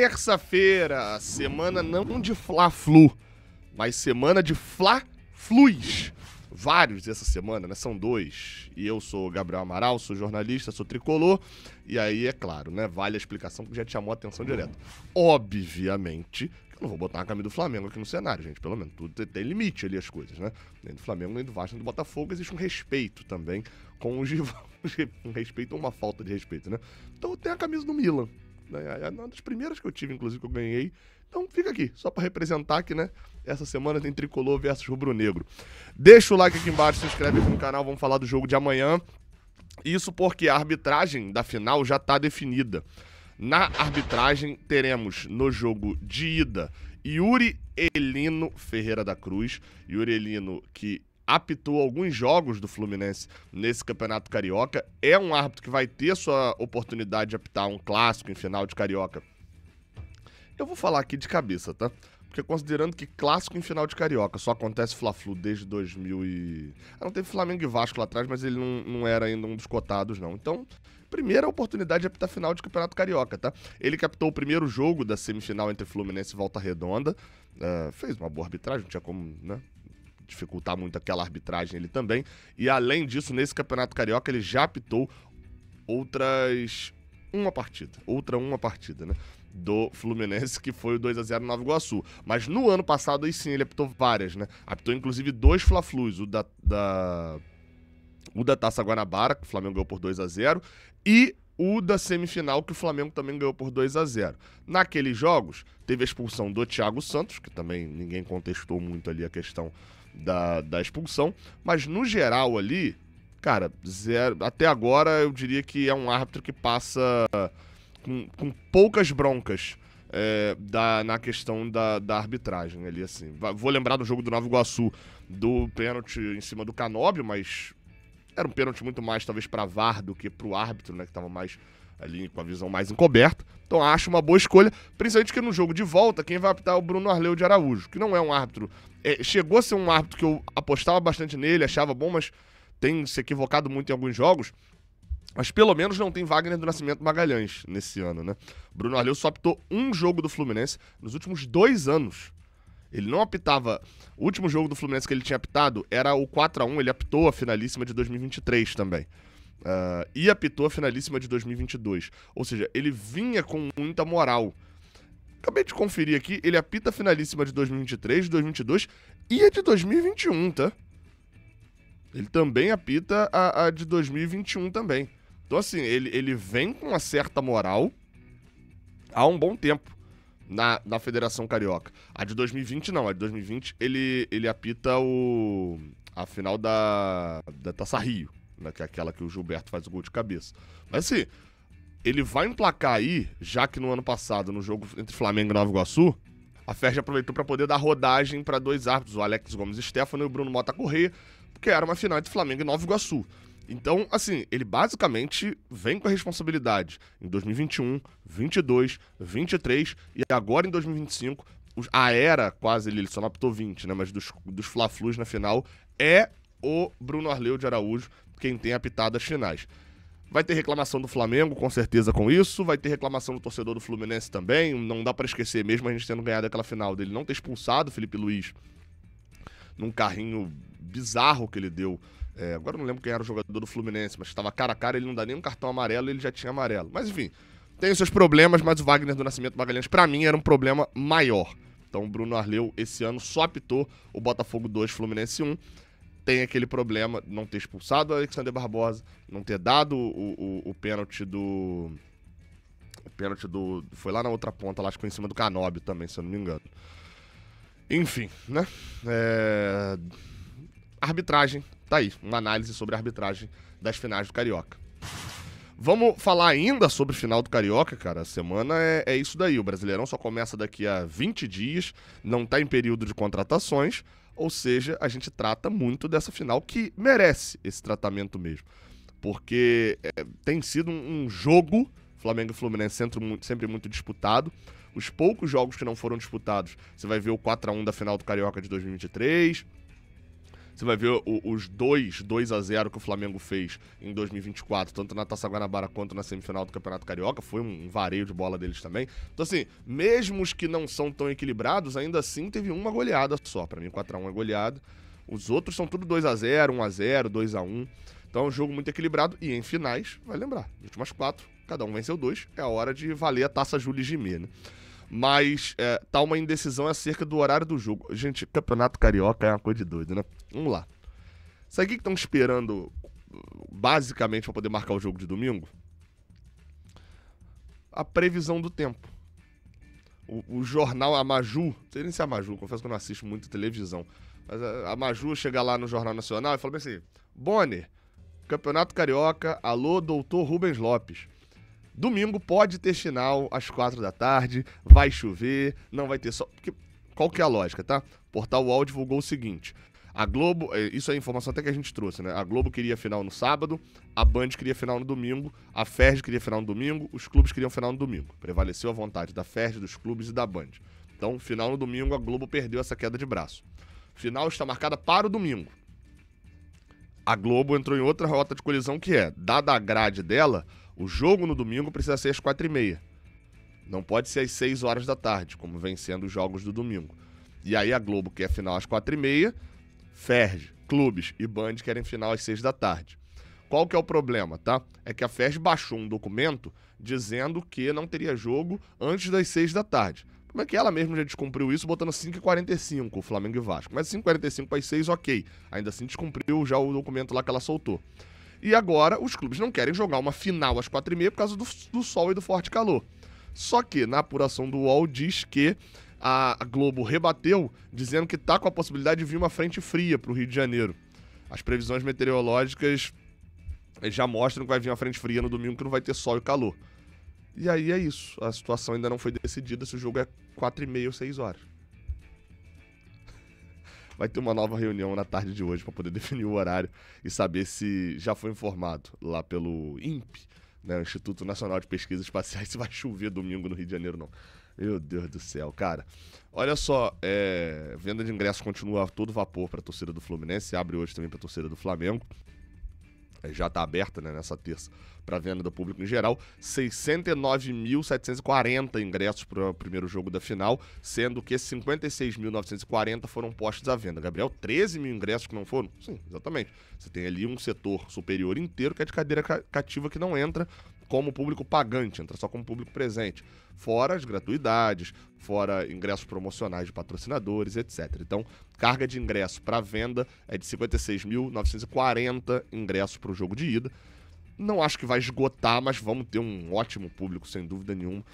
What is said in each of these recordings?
Terça-feira, semana não de Fla-Flu, mas semana de Fla-Flus. Vários essa semana, né? São dois. E eu sou o Gabriel Amaral, sou jornalista, sou tricolor. E aí, é claro, né? Vale a explicação que já te chamou a atenção direto. Obviamente, eu não vou botar uma camisa do Flamengo aqui no cenário, gente. Pelo menos, tudo tem limite ali as coisas, né? Nem do Flamengo, nem do Vasco, nem do Botafogo. Existe um respeito também com os rivais. Um respeito ou uma falta de respeito, né? Então, eu tenho a camisa do Milan. É uma das primeiras que eu tive, inclusive, que eu ganhei. Então fica aqui, só pra representar que, né, essa semana tem Tricolor versus Rubro-Negro. Deixa o like aqui embaixo, se inscreve aqui no canal, vamos falar do jogo de amanhã. Isso porque a arbitragem da final já tá definida. Na arbitragem teremos no jogo de ida Yuri Elino Ferreira da Cruz. Yuri Elino que apitou alguns jogos do Fluminense nesse Campeonato Carioca. É um árbitro que vai ter sua oportunidade de apitar um clássico em final de Carioca. Eu vou falar aqui de cabeça, tá? Porque considerando que clássico em final de Carioca só acontece Fla-Flu desde 2000 e... Não teve Flamengo e Vasco lá atrás, mas ele não era ainda um dos cotados, não. Então, primeira oportunidade de apitar final de Campeonato Carioca, tá? Ele que apitou o primeiro jogo da semifinal entre Fluminense e Volta Redonda. Fez uma boa arbitragem, não tinha como, né, dificultar muito aquela arbitragem ele também. E além disso, nesse Campeonato Carioca, ele já apitou uma partida, né, do Fluminense, que foi o 2-0 no Nova Iguaçu. Mas no ano passado, aí sim, ele apitou várias, né? Apitou inclusive 2 Fla-Flus, o da Taça Guanabara, que o Flamengo ganhou por 2-0, e o da semifinal, que o Flamengo também ganhou por 2-0. Naqueles jogos, teve a expulsão do Thiago Santos, que também ninguém contestou muito ali a questão da expulsão, mas no geral ali, cara, até agora eu diria que é um árbitro que passa com poucas broncas na questão da arbitragem ali, assim. Vou lembrar do jogo do Nova Iguaçu, do pênalti em cima do Canóbio, mas era um pênalti muito mais talvez pra VAR do que pro árbitro, né, que tava mais ali com a visão mais encoberta. Então acho uma boa escolha, principalmente que no jogo de volta quem vai apitar é o Bruno Arleu de Araújo, que não é um árbitro, chegou a ser um árbitro que eu apostava bastante nele, achava bom, mas tem se equivocado muito em alguns jogos. Mas pelo menos não tem Wagner do Nascimento Magalhães nesse ano, né? Bruno Arleu só apitou um jogo do Fluminense nos últimos 2 anos. Ele não apitava... O último jogo do Fluminense que ele tinha apitado era o 4-1, ele apitou a finalíssima de 2023 também. E apitou a finalíssima de 2022. Ou seja, ele vinha com muita moral. Acabei de conferir aqui, ele apita a finalíssima de 2023, de 2022 e a de 2021, tá? Ele também apita a de 2021 também. Então, assim, ele vem com uma certa moral há um bom tempo na Federação Carioca. A de 2020 não, a de 2020 ele apita a final da Taça Rio, né, que é aquela que o Gilberto faz o gol de cabeça. Mas, assim, ele vai emplacar aí, já que no ano passado, no jogo entre Flamengo e Nova Iguaçu, a FERJ aproveitou para poder dar rodagem para 2 árbitros, o Alex Gomes Stefano e o Bruno Mota Corrêa, porque era uma final entre Flamengo e Nova Iguaçu. Então, assim, ele basicamente vem com a responsabilidade em 2021, 22, 23 e agora em 2025, a era quase, ele só não apitou 20, né, mas dos Fla-Flus na final, é o Bruno Arleu de Araújo quem tem apitado as finais. Vai ter reclamação do Flamengo, com certeza, com isso. Vai ter reclamação do torcedor do Fluminense também. Não dá pra esquecer, mesmo a gente tendo ganhado aquela final, dele não ter expulsado o Felipe Luiz num carrinho bizarro que ele deu. Agora eu não lembro quem era o jogador do Fluminense, mas estava cara a cara, ele não dá nem um cartão amarelo, ele já tinha amarelo. Mas enfim, tem os seus problemas, mas o Wagner do Nascimento Magalhães, pra mim, era um problema maior. Então o Bruno Arleu, esse ano, só apitou o Botafogo 2, Fluminense 1. Tem aquele problema de não ter expulsado o Alexander Barbosa, não ter dado o pênalti do... O pênalti do... Foi lá na outra ponta, lá acho que foi em cima do Canóbio também, se eu não me engano. Enfim, né? Arbitragem, tá aí, uma análise sobre a arbitragem das finais do Carioca. Vamos falar ainda sobre o final do Carioca, cara. A semana é isso daí, o Brasileirão só começa daqui a 20 dias, não tá em período de contratações, ou seja, a gente trata muito dessa final que merece esse tratamento mesmo. Porque tem sido um jogo, Flamengo e Fluminense sempre muito disputado. Os poucos jogos que não foram disputados, você vai ver o 4-1 da final do Carioca de 2023... Você vai ver os 2-0 que o Flamengo fez em 2024, tanto na Taça Guanabara quanto na semifinal do Campeonato Carioca, foi um vareio de bola deles também. Então assim, mesmo os que não são tão equilibrados, ainda assim teve uma goleada só. Pra mim 4x1 é goleada. Os outros são tudo 2x0, 1x0, 2x1. Então é um jogo muito equilibrado e em finais, vai lembrar, as últimas 4, cada um venceu 2, é a hora de valer a Taça Júlio Gimê, né? Mas tá uma indecisão acerca do horário do jogo. Gente, Campeonato Carioca é uma coisa de doido, né? Vamos lá. Sabe o que estão esperando, basicamente, para poder marcar o jogo de domingo? A previsão do tempo. O jornal, a Maju, não sei nem se é a Maju, confesso que eu não assisto muito televisão, mas a Maju chega lá no Jornal Nacional e fala bem assim, Bonner, Campeonato Carioca, alô, doutor Rubens Lopes. Domingo pode ter final às 4 da tarde, vai chover, não vai ter sol. Porque, qual que é a lógica, tá? O Portal UOL divulgou o seguinte, a Globo, isso é informação até que a gente trouxe, né? A Globo queria final no sábado, a Band queria final no domingo, a Ferj queria final no domingo, os clubes queriam final no domingo. Prevaleceu a vontade da Ferj, dos clubes e da Band. Então, final no domingo, a Globo perdeu essa queda de braço. Final está marcada para o domingo. A Globo entrou em outra rota de colisão que é, dada a grade dela, o jogo no domingo precisa ser às 4h30. Não pode ser às 6 horas da tarde, como vem sendo os jogos do domingo. E aí a Globo quer final às 4h30, Ferj, clubes e Band querem final às 6 da tarde. Qual que é o problema, tá? É que a Ferj baixou um documento dizendo que não teria jogo antes das 6 da tarde. Como é que ela mesma já descumpriu isso, botando 5h45 o Flamengo e Vasco? Mas 5h45 para as 6, ok. Ainda assim descumpriu já o documento lá que ela soltou. E agora os clubes não querem jogar uma final às 4h30 por causa do sol e do forte calor. Só que na apuração do UOL diz que a Globo rebateu, dizendo que tá com a possibilidade de vir uma frente fria para o Rio de Janeiro. As previsões meteorológicas já mostram que vai vir uma frente fria no domingo, que não vai ter sol e calor. E aí é isso. A situação ainda não foi decidida se o jogo é 4h30 ou 6 horas. Vai ter uma nova reunião na tarde de hoje para poder definir o horário e saber se já foi informado lá pelo INPE, né, o Instituto Nacional de Pesquisas Espaciais, se vai chover domingo no Rio de Janeiro, não. Meu Deus do céu, cara. Olha só, venda de ingressos continua a todo vapor para a torcida do Fluminense, abre hoje também para a torcida do Flamengo. Já está aberta, né, nessa terça para venda do público em geral, 69.740 ingressos para o primeiro jogo da final, sendo que 56.940 foram postos à venda. Gabriel, 13 mil ingressos que não foram? Sim, exatamente. Você tem ali um setor superior inteiro que é de cadeira cativa que não entra como público pagante, entra só como público presente. Fora as gratuidades, fora ingressos promocionais de patrocinadores, etc. Então, carga de ingresso para venda é de 56.940 ingressos para o jogo de ida. Não acho que vai esgotar, mas vamos ter um ótimo público, sem dúvida nenhuma,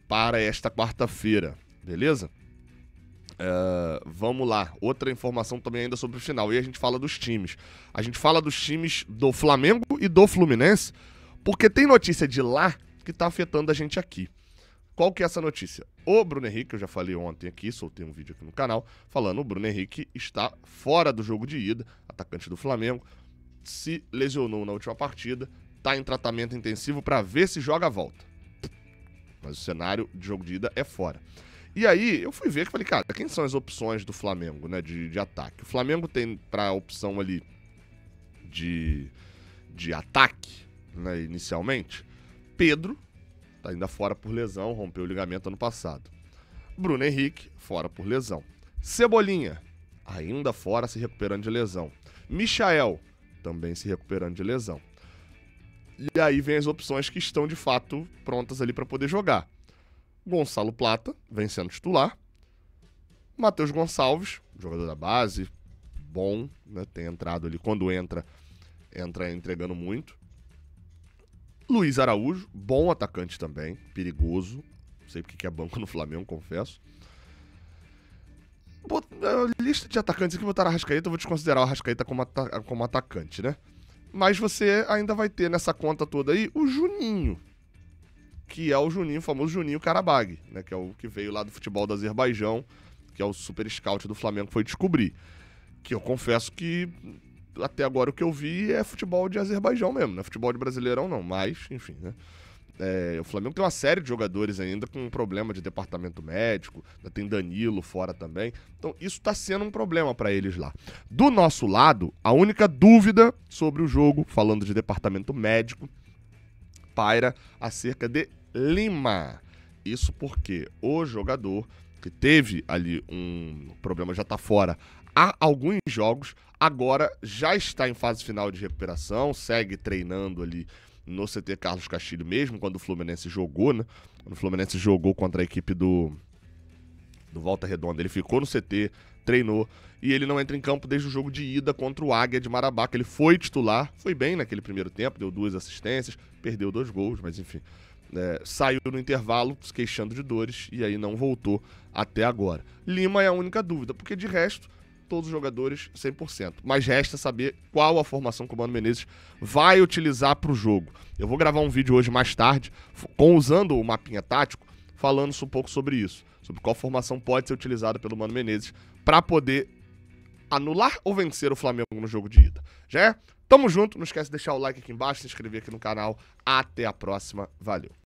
para esta quarta-feira, beleza? Vamos lá, outra informação também ainda sobre o final, e a gente fala dos times. A gente fala dos times do Flamengo e do Fluminense, porque tem notícia de lá que tá afetando a gente aqui. Qual que é essa notícia? O Bruno Henrique, eu já falei ontem aqui, soltei um vídeo aqui no canal, falando o Bruno Henrique está fora do jogo de ida, atacante do Flamengo, se lesionou na última partida, está em tratamento intensivo para ver se joga a volta. Mas o cenário de jogo de ida é fora. E aí, eu fui ver que falei, cara, quem são as opções do Flamengo, né, de ataque? O Flamengo tem para a opção ali de ataque, né, inicialmente, Pedro, tá ainda fora por lesão, rompeu o ligamento ano passado. Bruno Henrique, fora por lesão. Cebolinha, ainda fora, se recuperando de lesão. Michael, também se recuperando de lesão. E aí vem as opções que estão, de fato, prontas ali para poder jogar. Gonçalo Plata, vem sendo titular. Matheus Gonçalves, jogador da base, bom, né, tem entrado ali, quando entra entregando muito. Luiz Araújo, bom atacante também, perigoso. Não sei porque que é banco no Flamengo, confesso. Lista de atacantes aqui, botar a Arrascaeta, eu vou desconsiderar o Arrascaeta como atacante, né? Mas você ainda vai ter nessa conta toda aí o Juninho, que é o Juninho, o famoso Juninho Karabag, né? Que é o que veio lá do futebol do Azerbaijão, que é o super scout do Flamengo, foi descobrir. Que eu confesso que até agora o que eu vi é futebol de Azerbaijão mesmo, não é futebol de Brasileirão não, mas, enfim, né? O Flamengo tem uma série de jogadores ainda com um problema de departamento médico, ainda tem Danilo fora também. Então isso está sendo um problema para eles lá. Do nosso lado, a única dúvida sobre o jogo, falando de departamento médico, paira acerca de Lima. Isso porque o jogador que teve ali um problema, já está fora há alguns jogos, agora já está em fase final de recuperação, segue treinando ali no CT Carlos Castilho mesmo, quando o Fluminense jogou, né? Quando o Fluminense jogou contra a equipe do Volta Redonda, ele ficou no CT, treinou, e ele não entra em campo desde o jogo de ida contra o Águia de Marabá, que ele foi titular, foi bem naquele primeiro tempo, deu 2 assistências, perdeu 2 gols, mas enfim, saiu no intervalo se queixando de dores e aí não voltou até agora. Lima é a única dúvida, porque de resto, todos os jogadores 100%. Mas resta saber qual a formação que o Mano Menezes vai utilizar para o jogo. Eu vou gravar um vídeo hoje mais tarde, usando o mapinha tático, falando um pouco sobre isso, sobre qual formação pode ser utilizada pelo Mano Menezes para poder anular ou vencer o Flamengo no jogo de ida. Já é? Tamo junto, não esquece de deixar o like aqui embaixo, se inscrever aqui no canal. Até a próxima, valeu!